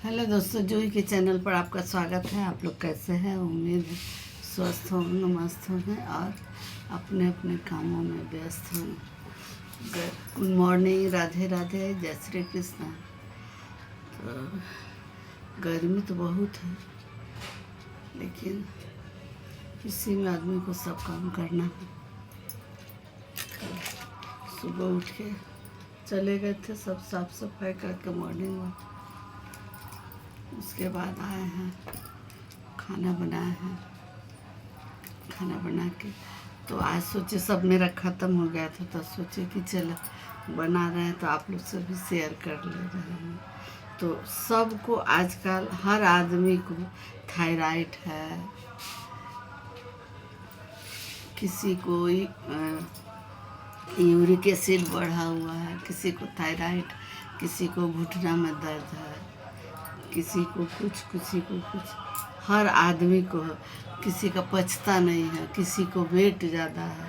Hello दोस्तों, जूही के channel पर आपका स्वागत है। आप लोग कैसे हैं? उम्मीद है स्वस्थ होंगे, मस्त होंगे और अपने अपने कामों में व्यस्त होंगे। गुड मॉर्निंग, राधे राधे, जय श्री कृष्ण। तो गर्मी तो बहुत है, लेकिन इसी में आदमी को सब काम करना है। सुबह उठ के चले गए थे, सब साफ सफाई करके मॉर्निंग वॉक। उसके बाद आए हैं, खाना बनाए हैं। खाना बना के तो आज सोचे, सब मेरा ख़त्म हो गया था तो सोचे कि चलो बना रहे हैं तो आप लोग से भी शेयर कर ले रहे हैं। तो सबको आजकल हर आदमी को थायराइड है, किसी को यूरिक एसिड बढ़ा हुआ है, किसी को थायराइड, किसी को घुटना में दर्द है, किसी को कुछ। हर आदमी को, किसी का पचता नहीं है, किसी को वेट ज़्यादा है।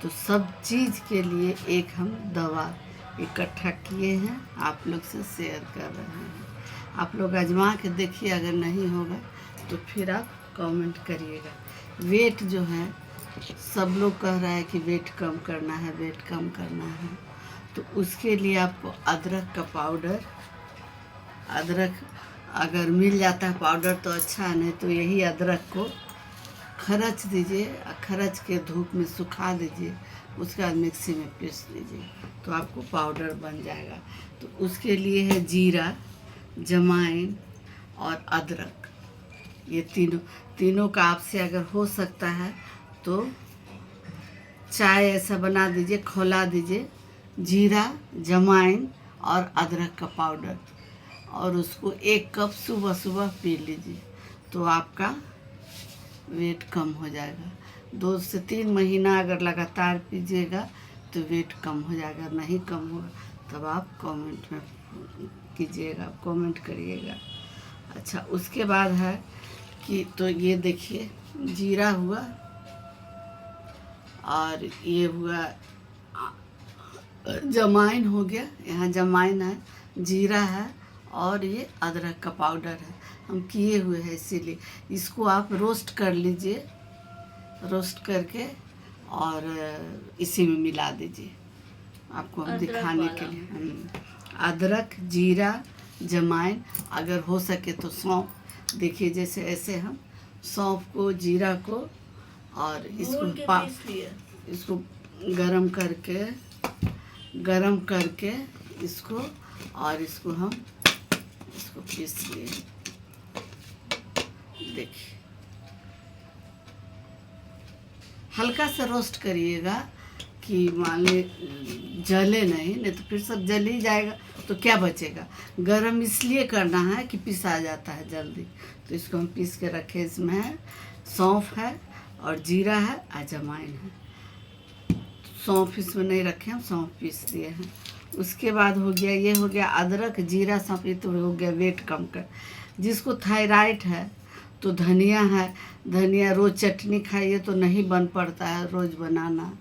तो सब चीज़ के लिए एक हम दवा इकट्ठा किए हैं, आप लोग से शेयर कर रहे हैं। आप लोग आजमा के देखिए, अगर नहीं होगा तो फिर आप कमेंट करिएगा। वेट जो है, सब लोग कह रहा है कि वेट कम करना है, वेट कम करना है। तो उसके लिए आपको अदरक का पाउडर, अदरक अगर मिल जाता है पाउडर तो अच्छा, नहीं तो यही अदरक को खरच दीजिए, खरच के धूप में सुखा दीजिए, उसके बाद मिक्सी में पीस लीजिए तो आपको पाउडर बन जाएगा। तो उसके लिए है जीरा, जमाइन और अदरक। ये तीनों का आपसे अगर हो सकता है तो चाय ऐसा बना दीजिए, खौला दीजिए, जीरा, जमाइन और अदरक का पाउडर, और उसको 1 कप सुबह सुबह पी लीजिए तो आपका वेट कम हो जाएगा। 2 से 3 महीना अगर लगातार पीजिएगा तो वेट कम हो जाएगा। नहीं कम होगा तब आप कमेंट में कीजिएगा, कमेंट करिएगा। अच्छा, उसके बाद है कि तो ये देखिए, जीरा हुआ और ये हुआ, जमाइन हो गया, यहाँ जमाइन है, जीरा है और ये अदरक का पाउडर है, हम किए हुए हैं। इसीलिए इसको आप रोस्ट कर लीजिए, रोस्ट करके और इसी में मिला दीजिए। आपको हम दिखाने के लिए अदरक, जीरा, जमाइन, अगर हो सके तो सौंफ। देखिए, जैसे ऐसे हम सौंफ को, जीरा को और इसको गरम करके इसको, और इसको हम पीस लिए। देखिए, हल्का सा रोस्ट करिएगा कि मान ली जले नहीं तो फिर सब जल ही जाएगा तो क्या बचेगा। गरम इसलिए करना है कि पिसा जाता है जल्दी। तो इसको हम पीस के रखे। इसमें है सौंफ है और जीरा है और जमाइन है। सौंफ इसमें नहीं रखे, हम सौंफ पीस दिए हैं। उसके बाद हो गया, ये हो गया अदरक, जीरा, सौंफ, ये तो हो गया वेट कम कर। जिसको थायराइड है तो धनिया है, धनिया रोज़ चटनी खाइए तो नहीं बन पड़ता है रोज़ बनाना,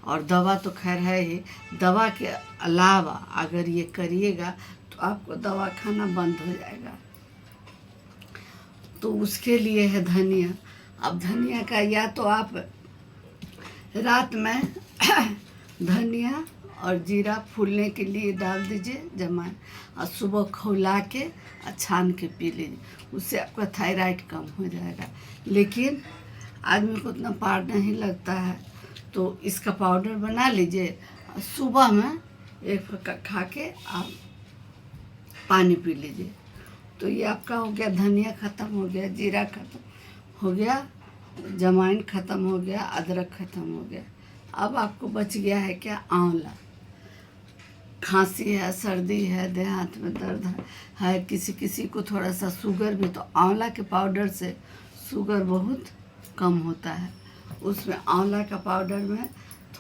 और दवा तो खैर है ही। दवा के अलावा अगर ये करिएगा तो आपको दवा खाना बंद हो जाएगा। तो उसके लिए है धनिया। अब धनिया का या तो आप रात में धनिया और जीरा फूलने के लिए डाल दीजिए, जमाइन, और सुबह खौला के छान के पी लीजिए, उससे आपका थायराइड कम हो जाएगा। लेकिन आदमी को उतना पार नहीं लगता है तो इसका पाउडर बना लीजिए और सुबह में एक फक्का खा के आप पानी पी लीजिए। तो ये आपका हो गया, धनिया ख़त्म हो गया, जीरा ख़त्म हो गया, जमाइन ख़त्म हो गया, अदरक ख़त्म हो गया। अब आपको बच गया है क्या? आंवला। खांसी है, सर्दी है, देह हाथ में दर्द है, किसी को थोड़ा सा शुगर भी, तो आंवला के पाउडर से शुगर बहुत कम होता है। उसमें आंवला का पाउडर में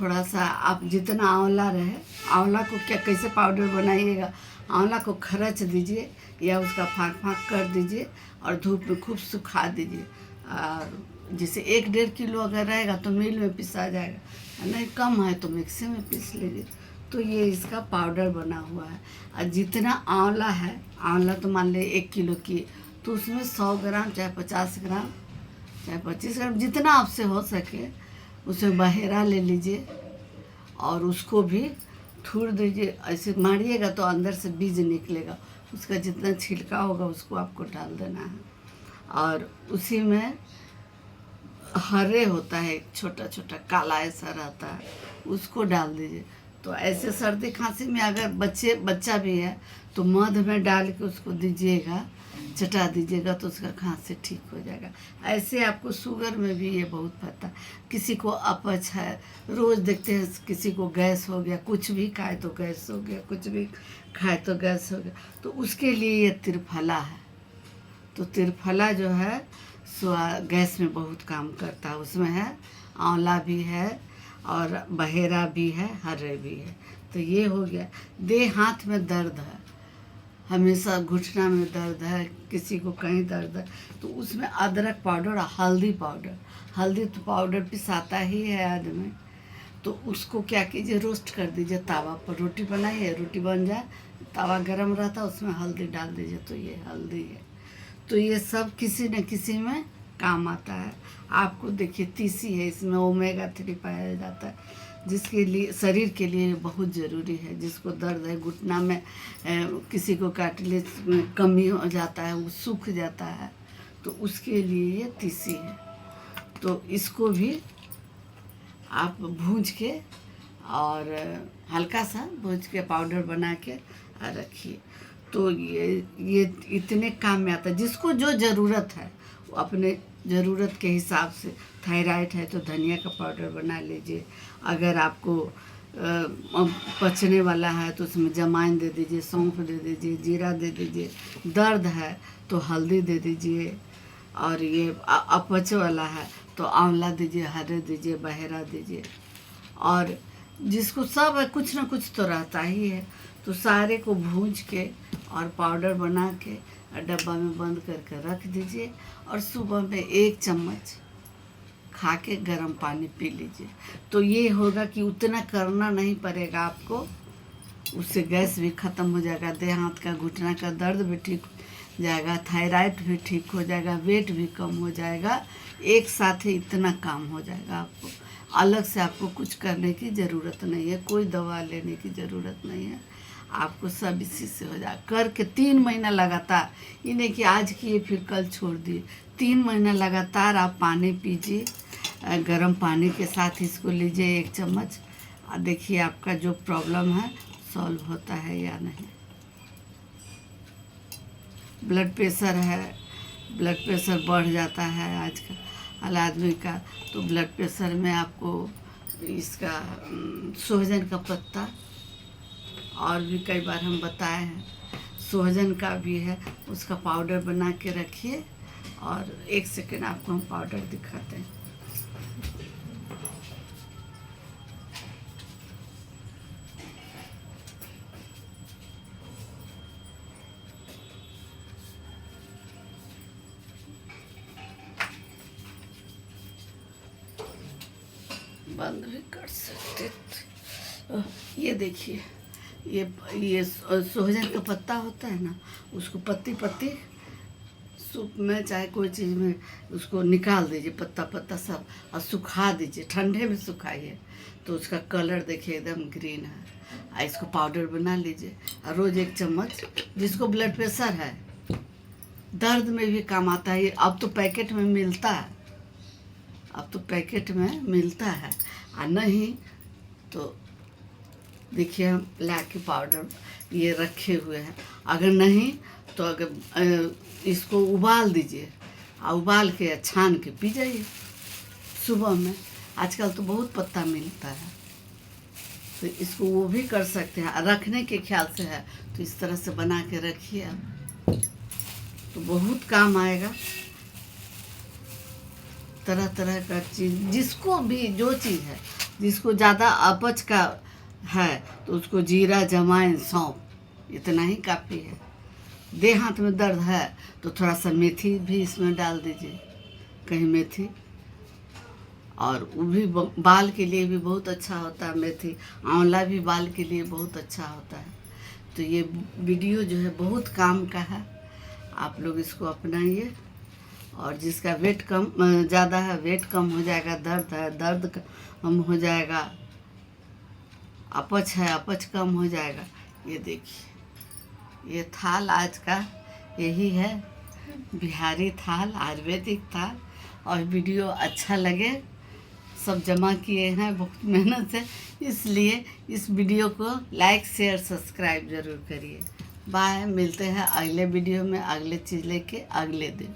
थोड़ा सा, आप जितना आंवला रहे, आंवला को क्या कैसे पाउडर बनाइएगा, आंवला को खरच दीजिए या उसका फाँक कर दीजिए और धूप में खूब सुखा दीजिए। और जैसे 1-1.5 किलो अगर रहेगा तो मिल में पिसा जाएगा, नहीं कम है तो मिक्सी में पीस लीजिए तो ये इसका पाउडर बना हुआ है। और जितना आंवला है, आंवला तो मान ले 1 किलो की, तो उसमें 100 ग्राम चाहे 50 ग्राम चाहे 25 ग्राम जितना आपसे हो सके उसमें बहेरा ले लीजिए और उसको भी थूर दीजिए। ऐसे मारिएगा तो अंदर से बीज निकलेगा, उसका जितना छिलका होगा उसको आपको डाल देना है। और उसी में हरे होता है, एक छोटा छोटा काला ऐसा रहता है, उसको डाल दीजिए। तो ऐसे सर्दी खांसी में अगर बच्चा भी है तो मध में डाल के उसको दीजिएगा, चटा दीजिएगा तो उसका खांसी ठीक हो जाएगा। ऐसे आपको शुगर में भी ये बहुत पता। किसी को अपच है, रोज़ देखते हैं किसी को गैस हो गया, कुछ भी खाए तो गैस हो गया, कुछ भी खाए तो गैस हो गया, तो उसके लिए ये त्रिफला है। तो त्रिफला जो है सो गैस में बहुत काम करता है। उसमें है आंवला भी है और बहेरा भी है, हरे भी है। तो ये हो गया। देह हाथ में दर्द है, हमेशा घुटना में दर्द है, किसी को कहीं दर्द है, तो उसमें अदरक पाउडर और हल्दी तो पाउडर पिसाता ही है आदमी। तो उसको क्या कीजिए, रोस्ट कर दीजिए तावा पर। रोटी बनाइए, रोटी बन जाए, तावा गरम रहता है, उसमें हल्दी डाल दीजिए, तो ये हल्दी है। तो ये सब किसी न किसी में काम आता है। आपको देखिए तीसी है, इसमें ओमेगा 3 पाया जाता है, जिसके लिए शरीर के लिए बहुत ज़रूरी है। जिसको दर्द है घुटना में, किसी को कार्टिलेज में कमी हो जाता है, वो सूख जाता है, तो उसके लिए ये तीसी है। तो इसको भी आप भूंज के और हल्का सा भूंज के पाउडर बना के रखिए। तो ये इतने काम में आता है। जिसको जो ज़रूरत है वो अपने ज़रूरत के हिसाब से, थायराइड है तो धनिया का पाउडर बना लीजिए। अगर आपको पचने वाला है तो उसमें जमाइन दे दीजिए, सौंफ दे दीजिए, जीरा दे दीजिए। दर्द है तो हल्दी दे दीजिए। और ये अपच वाला है तो आंवला दीजिए, हरे दीजिए, बहेरा दीजिए। और जिसको सब है, कुछ ना कुछ तो रहता ही है। तो सारे को भूंज के और पाउडर बना के डब्बा में बंद करके रख दीजिए। और सुबह में 1 चम्मच खा के गर्म पानी पी लीजिए। तो ये होगा कि उतना करना नहीं पड़ेगा आपको, उससे गैस भी ख़त्म हो जाएगा, देह हाथ का घुटना का दर्द भी ठीक हो जाएगा, थायराइड भी ठीक हो जाएगा, वेट भी कम हो जाएगा। एक साथ ही इतना काम हो जाएगा आपको। अलग से आपको कुछ करने की ज़रूरत नहीं है, कोई दवा लेने की ज़रूरत नहीं है। आपको सब इसी से हो जाए। करके 3 महीना लगातार, ये नहीं कि आज किए फिर कल छोड़ दिए। 3 महीना लगातार आप पानी पीजिए, गर्म पानी के साथ इसको लीजिए 1 चम्मच, और देखिए आपका जो प्रॉब्लम है सॉल्व होता है या नहीं। ब्लड प्रेशर है, ब्लड प्रेशर बढ़ जाता है आजकल आदमी का, तो ब्लड प्रेशर में आपको इसका सोहजन का पत्ता, और भी कई बार हम बताए हैं, सोहजन का भी है, उसका पाउडर बना के रखिए। और 1 सेकेंड आपको हम पाउडर दिखाते हैं। बंद भी कर सकते थे। ये देखिए, ये सोहजन का पत्ता होता है ना, उसको पत्ती सूप में चाहे कोई चीज़ में उसको निकाल दीजिए, पत्ता सब, और सुखा दीजिए, ठंडे में सुखाइए, तो उसका कलर देखिए एकदम ग्रीन है। इसको पाउडर बना लीजिए और रोज़ 1 चम्मच। जिसको ब्लड प्रेशर है, दर्द में भी काम आता है। अब तो पैकेट में मिलता है, और नहीं तो देखिए हम ला के पाउडर ये रखे हुए हैं। अगर नहीं तो अगर इसको उबाल दीजिए, और उबाल के छान के पी जाइए सुबह में। आजकल तो बहुत पत्ता मिलता है, तो इसको वो भी कर सकते हैं। रखने के ख्याल से है तो इस तरह से बना के रखिए आप, तो बहुत काम आएगा। तरह तरह का चीज़, जिसको भी जो चीज़ है, जिसको ज़्यादा अपच का है तो उसको जीरा, जमाइन, सौंफ इतना ही काफ़ी है। देह हाथ में दर्द है तो थोड़ा सा मेथी भी इसमें डाल दीजिए, कहीं मेथी। और वो भी बाल के लिए भी बहुत अच्छा होता है। मेथी आंवला भी बाल के लिए बहुत अच्छा होता है। तो ये वीडियो जो है बहुत काम का है, आप लोग इसको अपनाइए। और जिसका वेट कम ज़्यादा है वेट कम हो जाएगा, दर्द है दर्द कम हो जाएगा, अपच है अपच कम हो जाएगा। ये देखिए, ये थाल आज का यही है, बिहारी थाल, आयुर्वेदिक थाल। और वीडियो अच्छा लगे, सब जमा किए हैं बहुत मेहनत से, इसलिए इस वीडियो को लाइक शेयर सब्सक्राइब ज़रूर करिए। बाय, मिलते हैं अगले वीडियो में अगले चीज़ लेके अगले दिन।